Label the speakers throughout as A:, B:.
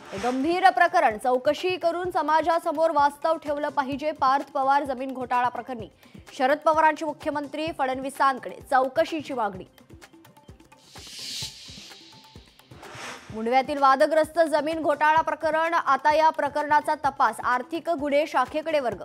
A: हे गंभीर प्रकरण चौकशी करून समाजासमोर वास्तव ठेवलं पाहिजे। पार्थ पवार जमीन घोटाळा प्रकरणी शरद पवारांची मुख्यमंत्री फडणवीसांकडे चौकशीची मागणी। मुंडव्यातील वादग्रस्त जमीन घोटाळा प्रकरण, आता या प्रकरणाचा तपास आर्थिक गुन्हे शाखेकडे वर्ग।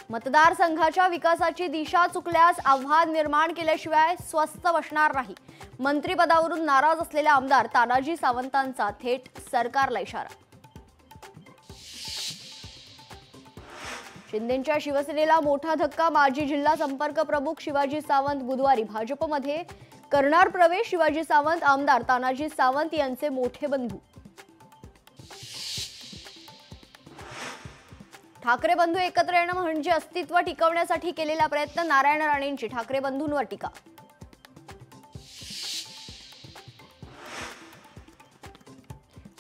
A: मतदारसंघाच्या विकासाची दिशा चुकल्यास आव्हान निर्माण केल्याशिवाय स्वस्थ बसणार नाही। मंत्रिपदावरून नाराज असलेले आमदार तानाजी सावंतांचा थेट सरकारला इशारा। शिंदेंच्या शिवसेनेला मोठा धक्का, माजी जिल्हा संपर्क प्रमुख शिवाजी सावंत बुधवारी भाजपमध्ये करणार प्रवेश। शिवाजी सावंत आमदार तानाजी सावंत यांचे मोठे बंधू। ठाकरे बंधू एकत्र येणं म्हणजे अस्तित्व टिकवण्यासाठी केलेला प्रयत्न, नारायण राणेंची ठाकरे बंधूंवर टीका।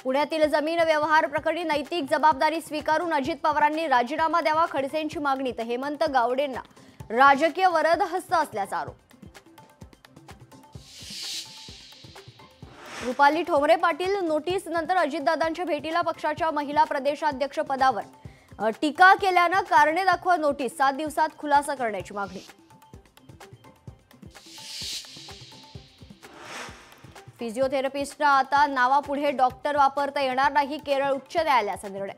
A: पुण्यातील जमीन व्यवहार प्रकरणी नैतिक जबाबदारी स्वीकारून अजित पवारांनी राजीनामा द्यावा, खडसेंची मागणी। तर हेमंत गावडेंना राजकीय वरदहस्त असल्याचा आरोप। रुपाली ठोंबरे पाटील नोटीस नंतर अजितदादांच्या भेटीला पक्षाच्या महिला प्रदेशाध्यक्ष पदावर टीका केल्यानं कारणे दाखवा नोटीस, 7 दिवसात खुलासा करण्याची मागणी। फिजिओथेरपिस्टना आता नावापुढे डॉक्टर वापरता येणार नाही, केरळ उच्च न्यायालयाचा निर्णय।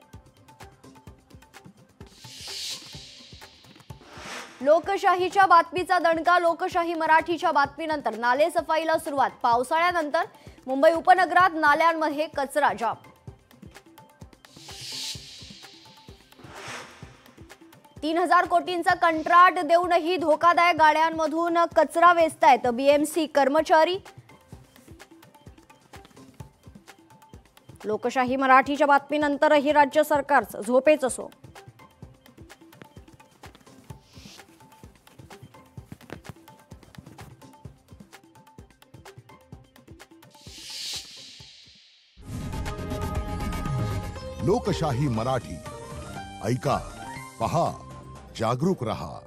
A: लोकशाहीच्या बातमीचा दणका, लोकशाही मराठीच्या बातमीनंतर नाले सफाईला सुरुवात। पावसाळ्यानंतर मुंबई उपनगरात नाल्यांमध्ये कचरा जाम। $3,000 कोटींचा कंत्राट देऊनही धोकादायक गाड्यांमधून कचरा वेचतायत बीएमसी कर्मचारी। लोकशाही मराठीच्या बातमीनंतरही राज्य सरकारचं झोपेचं सोंग।
B: लोकशाही मराठी ऐका, पहा, जागरूक रहा।